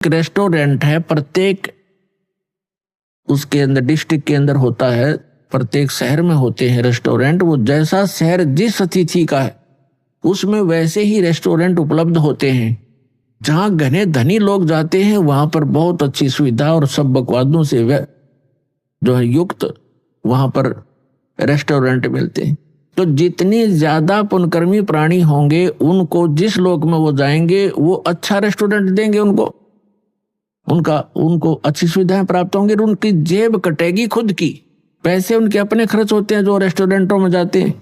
Restaurant है, प्रत्येक उसके अंदर डिस्ट्रिक्ट के अंदर होता है, प्रत्येक शहर में होते हैं रेस्टोरेंट। वो जैसा शहर जिस अतिथि का है उसमें वैसे ही रेस्टोरेंट उपलब्ध होते हैं। जहां घने धनी लोग जाते हैं वहां पर बहुत अच्छी सुविधा और सब बकवादों से जो है युक्त वहां पर रेस्टोरेंट मिलते हैं। तो जितने ज्यादा पुण्यकर्मी प्राणी होंगे उनको जिस लोक में वो जाएंगे वो अच्छा रेस्टोरेंट देंगे, उनको अच्छी सुविधाएं प्राप्त होंगी, उनकी जेब कटेगी खुद की, पैसे उनके अपने खर्च होते हैं जो रेस्टोरेंटों में जाते हैं।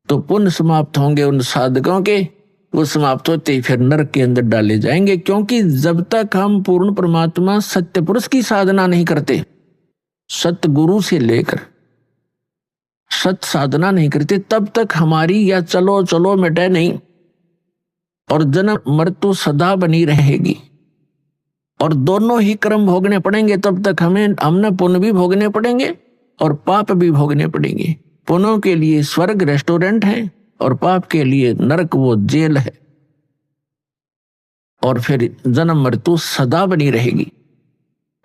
तो पुण्य समाप्त होंगे उन साधकों के, वो समाप्त होते ही फिर नरक के अंदर डाले जाएंगे। क्योंकि जब तक हम पूर्ण परमात्मा सत्य पुरुष की साधना नहीं करते, सत्य गुरु से लेकर सत्य साधना नहीं करते, तब तक हमारी या चलो चलो मिटे नहीं और जन्म मृत्यु सदा बनी रहेगी। और दोनों ही कर्म भोगने पड़ेंगे, तब तक हमने पुण्य भी भोगने पड़ेंगे और पाप भी भोगने पड़ेंगे। पुण्यों के लिए स्वर्ग रेस्टोरेंट है और पाप के लिए नरक वो जेल है, और फिर जन्म मृत्यु सदा बनी रहेगी।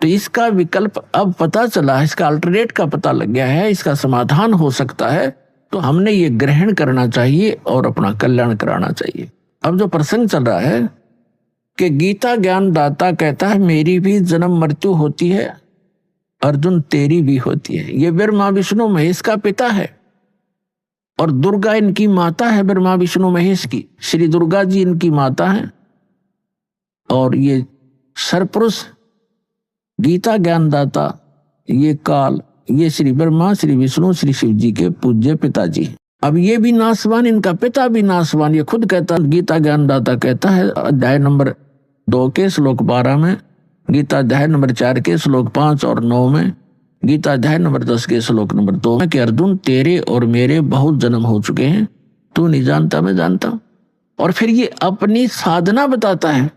तो इसका विकल्प अब पता चला, इसका अल्टरनेट का पता लग गया है, इसका समाधान हो सकता है। तो हमने ये ग्रहण करना चाहिए और अपना कल्याण कराना चाहिए। अब जो प्रसंग चल रहा है कि गीता ज्ञान दाता कहता है मेरी भी जन्म मृत्यु होती है, अर्जुन तेरी भी होती है। ये ब्रह्मा विष्णु महेश का पिता है और दुर्गा इनकी माता है, ब्रह्मा विष्णु महेश की। श्री दुर्गा जी इनकी माता है और ये सरपुरुष गीता ज्ञानदाता ये काल, ये श्री ब्रह्मा श्री विष्णु श्री शिव जी के पूज्य पिताजी। अब ये भी नासवान, इनका पिता भी नासवान। ये खुद कहता, गीता ज्ञानदाता कहता है अध्याय नंबर 2 के श्लोक 12 में, गीता अध्याय नंबर 4 के श्लोक 5 और 9 में, गीता अध्याय नंबर 10 के श्लोक नंबर 2 में कि अर्जुन तेरे और मेरे बहुत जन्म हो चुके हैं, तू नहीं जानता मैं जानता। और फिर ये अपनी साधना बताता है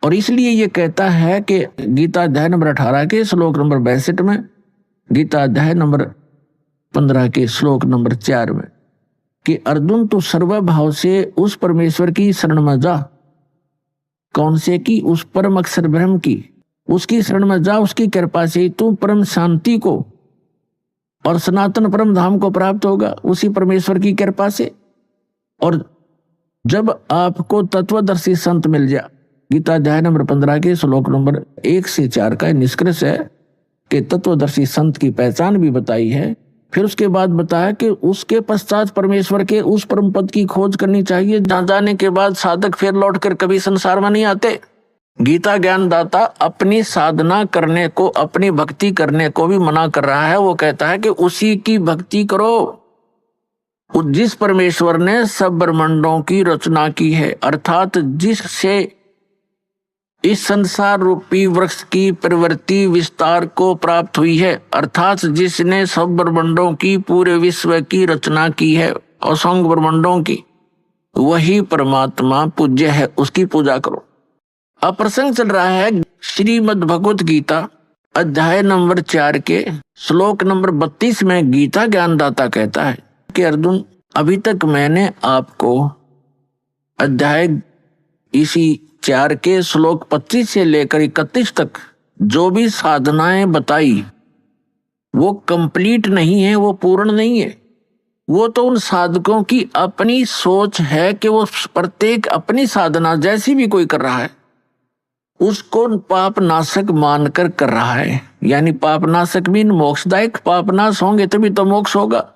और इसलिए ये कहता है कि गीता अध्याय नंबर 18 के श्लोक नंबर 62 में, गीता अध्याय नंबर 15 के श्लोक नंबर 4 में कि अर्जुन तू सर्वभाव से उस परमेश्वर की शरण में जा। कौन से की? उस परम अक्षर ब्रह्म की, उसकी शरण में जा। उसकी कृपा से तू परम शांति को और सनातन परम धाम को प्राप्त होगा, उसी परमेश्वर की कृपा से। और जब आपको तत्वदर्शी संत मिल जाए, गीता अध्याय नंबर 15 के श्लोक नंबर 1 से 4 का निष्कर्ष है कि तत्वदर्शी संत की पहचान भी बताई है। फिर उसके बाद बताया कि उसके पश्चात परमेश्वर के उस परम पद की खोज करनी चाहिए जहां जाने के बाद साधक फिर लौटकर कभी संसार में नहीं आते। गीता ज्ञानदाता अपनी साधना करने को, अपनी भक्ति करने को भी मना कर रहा है। वो कहता है कि उसी की भक्ति करो जिस परमेश्वर ने सब ब्रह्मांडों की रचना की है, अर्थात जिससे इस संसार रूपी वृक्ष की प्रवृत्ति विस्तार को प्राप्त हुई है, अर्थात जिसने सब ब्रह्मांडों की पूरे विश्व की रचना की है, असंख्य ब्रह्मांडों की, वही परमात्मा पूज्य है, उसकी पूजा करो। अब प्रसंग चल रहा है श्रीमद् भगवत गीता अध्याय नंबर 4 के श्लोक नंबर 32 में गीता ज्ञानदाता कहता है कि अर्जुन अभी तक मैंने आपको अध्याय इसी 4 के श्लोक 25 से लेकर 31 तक जो भी साधनाएं बताई वो कंप्लीट नहीं है, वो पूर्ण नहीं है। वो तो उन साधकों की अपनी सोच है कि वो प्रत्येक अपनी साधना जैसी भी कोई कर रहा है उसको पाप नाशक मानकर कर रहा है। यानी पाप नाशक भी मोक्षदायक, पाप नाश होंगे तभी तो मोक्ष होगा।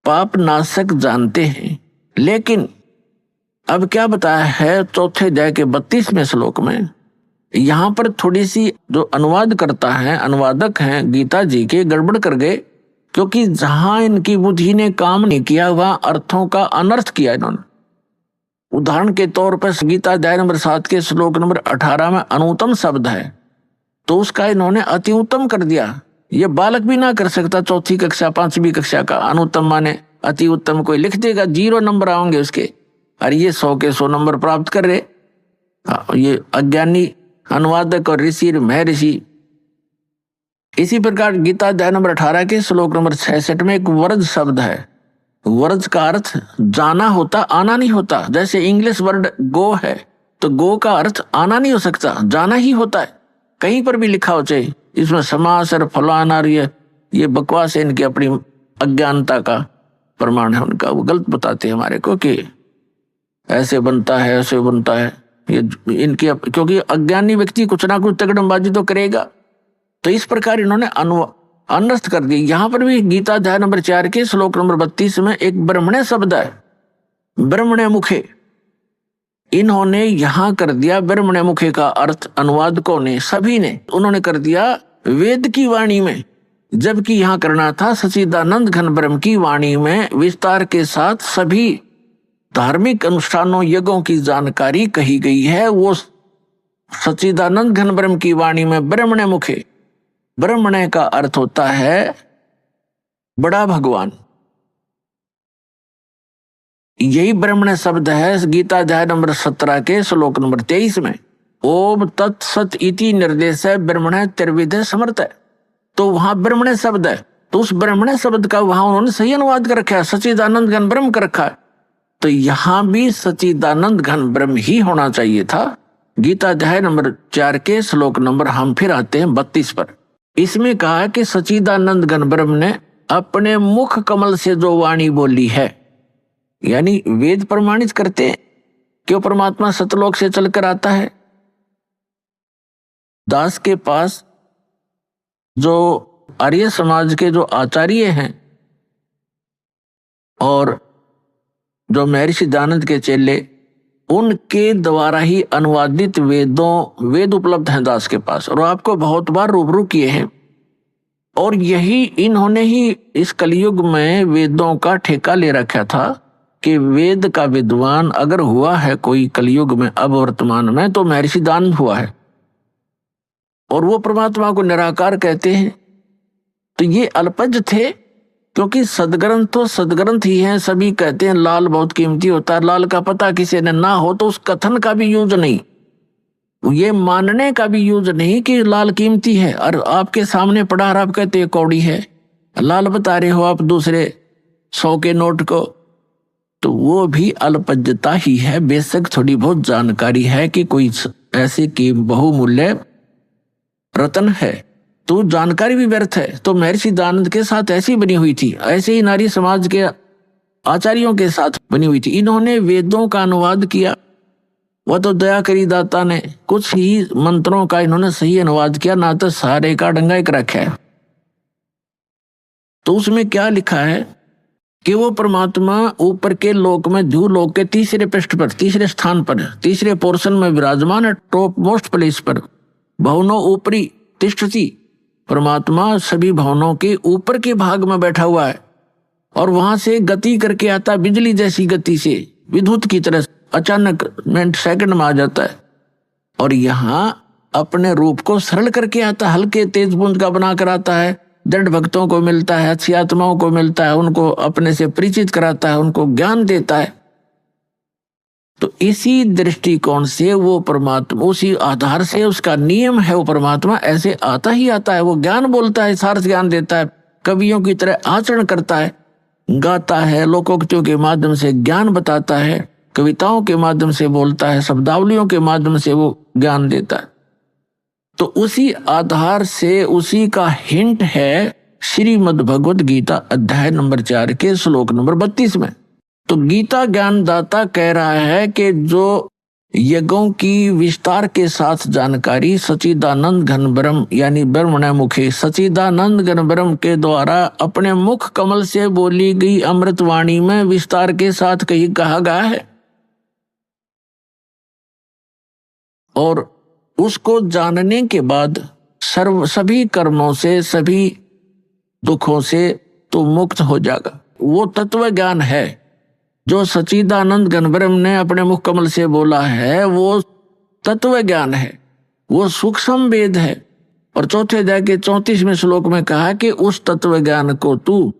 पाप नाशक जानते हैं, लेकिन अब क्या बताया है चौथे अध्याय के 32वें श्लोक में, यहां पर थोड़ी सी जो अनुवाद करता है, अनुवादक हैं गीता जी के, गड़बड़ कर गए। क्योंकि जहां इनकी बुद्धि ने काम नहीं किया वहां अर्थों का अनर्थ किया इन्होंने। उदाहरण के तौर पर गीता अध्याय नंबर 7 के श्लोक नंबर 18 में अनुत्तम शब्द है, तो उसका इन्होंने अति उत्तम कर दिया। ये बालक भी ना कर सकता, 4ठी कक्षा 5वीं कक्षा का। अनुत्तम माने अति उत्तम, कोई लिख देगा 0 नंबर आएंगे उसके, और ये 100 के 100 नंबर प्राप्त कर रहे। ये अज्ञानी अनुवादक और ऋषि महर्षि। इसी प्रकार गीता अध्याय नंबर 18 के श्लोक नंबर 66 में एक वर्ज शब्द है। वर्ज का अर्थ जाना होता, आना नहीं होता। जैसे इंग्लिश वर्ड गो है, तो गो का अर्थ आना नहीं हो सकता, जाना ही होता है, कहीं पर भी लिखा हो चाहे। इसमें समास और फलाना और ये बकवास है, इनकी अपनी अज्ञानता का प्रमाण है उनका। वो गलत बताते हैं हमारे को कि ऐसे बनता है ऐसे बनता है, ये इनकी क्योंकि अज्ञानी व्यक्ति कुछ ना कुछ तगड़मबाजी तो करेगा। तो इस प्रकार इन्होंने अनर्थ कर दी। यहां पर भी गीता अध्याय नंबर 4 के श्लोक नंबर 32 में एक ब्रह्मणे शब्द है, ब्रह्मणे मुखे, इन्होंने यहां कर दिया ब्रह्मणे मुखे का अर्थ अनुवादकों ने, सभी ने, उन्होंने कर दिया वेद की वाणी में, जबकि यहां करना था सच्चिदानंद घन ब्रह्म की वाणी में विस्तार के साथ सभी धार्मिक अनुष्ठानों यज्ञों की जानकारी कही गई है। वो सच्चिदानंद घन ब्रह्म की वाणी में ब्रह्मणे मुखे, ब्रह्मणे का अर्थ होता है बड़ा भगवान। यही ब्रह्मण शब्द है गीता अध्याय नंबर 17 के श्लोक नंबर 23 में, ओम तत्सत इति निर्देश है ब्रह्मण त्रिविध समर्थ है। तो वहां ब्रह्मण शब्द है, तो उस ब्रह्मण शब्द का वहां उन्होंने सही अनुवाद कर रखा है, सच्चिदानंद घन ब्रह्म कर रखा है। तो यहां भी सच्चिदानंद घन ब्रह्म ही होना चाहिए था। गीता अध्याय नंबर 4 के श्लोक नंबर, हम फिर आते हैं 32 पर। इसमें कहा कि सच्चिदानंद घन ब्रह्म ने अपने मुख कमल से जो वाणी बोली है, यानी वेद प्रमाणित करते हैं कि वो परमात्मा सतलोक से चलकर आता है। दास के पास जो आर्य समाज के जो आचार्य हैं और जो महर्षि दयानंद के चेले, उनके द्वारा ही अनुवादित वेद उपलब्ध हैं दास के पास, और आपको बहुत बार रूबरू किए हैं। और यही इन्होंने ही इस कलयुग में वेदों का ठेका ले रखा था कि वेद का विद्वान अगर हुआ है कोई कलयुग में अब वर्तमान में, तो महर्षि दयानंद हुआ है, और वो परमात्मा को निराकार कहते हैं। तो ये अल्पज थे, क्योंकि सदग्रंथ तो सदग्रंथ ही हैं। सभी कहते हैं लाल बहुत कीमती होता है, लाल का पता किसी ने ना हो तो उस कथन का भी यूज नहीं, ये मानने का भी यूज नहीं कि लाल कीमती है। और आपके सामने पड़ा और आप कहते कौड़ी है, लाल बता रहे हो आप दूसरे 100 के नोट को, तो वो भी अल्पज्जता ही है। बेशक थोड़ी बहुत जानकारी है कि कोई ऐसे की बहुमूल्य रतन है, तो जानकारी भी व्यर्थ है। तो महर्षि दयानंद के साथ ऐसी बनी हुई थी, ऐसे ही नारी समाज के आचार्यों के साथ बनी हुई थी। इन्होंने वेदों का अनुवाद किया, वह तो दया करी दाता ने, कुछ ही मंत्रों का इन्होंने सही अनुवाद किया, ना तो सारे का डंगा एक रखा है। तो उसमें क्या लिखा है कि वो परमात्मा ऊपर के लोक में ध्रुव लोक के तीसरे पृष्ठ पर, तीसरे स्थान पर, तीसरे पोर्शन में विराजमान है, टॉप मोस्ट प्लेस पर, भवनों ऊपरी तिष्ठति, परमात्मा सभी भवनों के ऊपर के भाग में बैठा हुआ है, और वहां से गति करके आता, बिजली जैसी गति से, विद्युत की तरह अचानक मिनट सेकंड में आ जाता है। और यहाँ अपने रूप को सरल करके आता, हल्के तेज बूंद का बनाकर आता है, दृढ़ भक्तों को मिलता है, अच्छी आत्माओं को मिलता है, उनको अपने से परिचित कराता है, उनको ज्ञान देता है। तो इसी दृष्टिकोण से वो परमात्मा, उसी आधार से उसका नियम है, वो परमात्मा ऐसे आता ही आता है। वो ज्ञान बोलता है, सार्थ ज्ञान देता है, कवियों की तरह आचरण करता है, गाता है, लोकोक्तियों के माध्यम से ज्ञान बताता है, कविताओं के माध्यम से बोलता है, शब्दावलियों के माध्यम से वो ज्ञान देता है। तो उसी आधार से उसी का हिंट है श्रीमद् भगवद गीता अध्याय नंबर 4 के श्लोक नंबर 32 में। तो गीता ज्ञानदाता कह रहा है कि जो यज्ञों की विस्तार के साथ जानकारी सच्चिदानंद घन ब्रह्म यानी ब्रह्मण मुखे, सच्चिदानंद घन ब्रह्म के द्वारा अपने मुख कमल से बोली गई अमृत वाणी में विस्तार के साथ कहीं कहा गया है, और उसको जानने के बाद सभी कर्मों से, सभी दुखों से तो मुक्त हो जाएगा। वो तत्व ज्ञान है जो सच्चिदानंद घन ब्रह्म ने अपने मुख कमल से बोला है, वो तत्व ज्ञान है, वो सूक्ष्म वेद है। और चौथे अध्याय के 34वें श्लोक में कहा कि उस तत्व ज्ञान को तू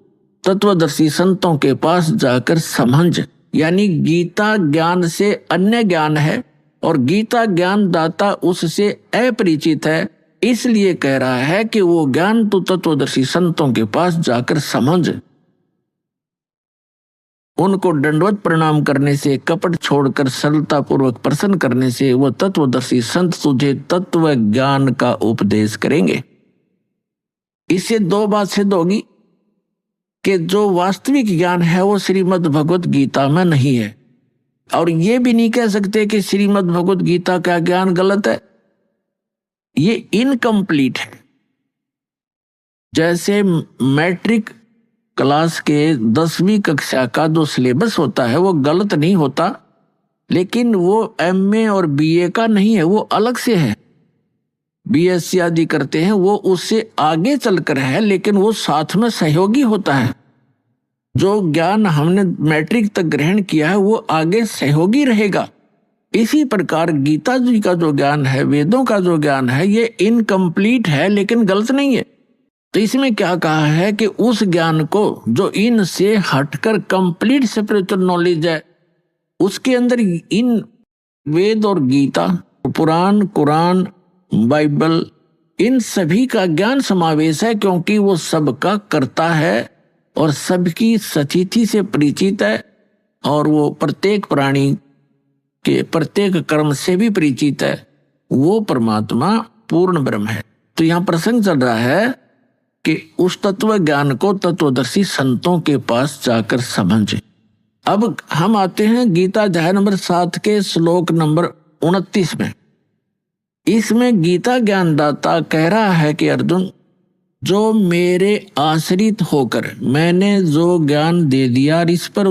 तत्वदर्शी संतों के पास जाकर समझ, यानी गीता ज्ञान से अन्य ज्ञान है और गीता ज्ञान दाता उससे अपरिचित है, इसलिए कह रहा है कि वो ज्ञान तू तत्वदर्शी संतों के पास जाकर समझ। उनको दंडवत प्रणाम करने से, कपट छोड़कर सरलता पूर्वक प्रसन्न करने से वह तत्वदर्शी संत तुझे तत्व ज्ञान का उपदेश करेंगे। इससे दो बात सिद्ध होगी कि जो वास्तविक ज्ञान है वो श्रीमद् भगवत गीता में नहीं है, और ये भी नहीं कह सकते कि श्रीमद् भगवत गीता का ज्ञान गलत है, ये इनकम्प्लीट है। जैसे मैट्रिक क्लास के 10वीं कक्षा का जो सिलेबस होता है वो गलत नहीं होता, लेकिन वो एमए और बीए का नहीं है, वो अलग से है। बीएससी आदि करते हैं वो उससे आगे चलकर है, लेकिन वो साथ में सहयोगी होता है। जो ज्ञान हमने मैट्रिक तक ग्रहण किया है वो आगे सहयोगी रहेगा। इसी प्रकार गीता जी का जो ज्ञान है, वेदों का जो ज्ञान है, ये इनकम्प्लीट है लेकिन गलत नहीं है। तो इसमें क्या कहा है कि उस ज्ञान को जो इनसे हटकर कंप्लीट स्पिरिचुअल नॉलेज है, उसके अंदर इन वेद और गीता, पुराण, कुरान, बाइबल, इन सभी का ज्ञान समावेश है, क्योंकि वो सबका करता है और सबकी सचिति से परिचित है, और वो प्रत्येक प्राणी के प्रत्येक कर्म से भी परिचित है। वो परमात्मा पूर्ण ब्रह्म है। तो यहाँ प्रसंग चल रहा है कि उस तत्व ज्ञान को तत्वदर्शी संतों के पास जाकर समझे। अब हम आते हैं गीता अध्याय नंबर 7 के श्लोक नंबर 29 में। इसमें गीता ज्ञानदाता कह रहा है कि अर्जुन, जो मेरे आश्रित होकर मैंने जो ज्ञान दे दिया, इस पर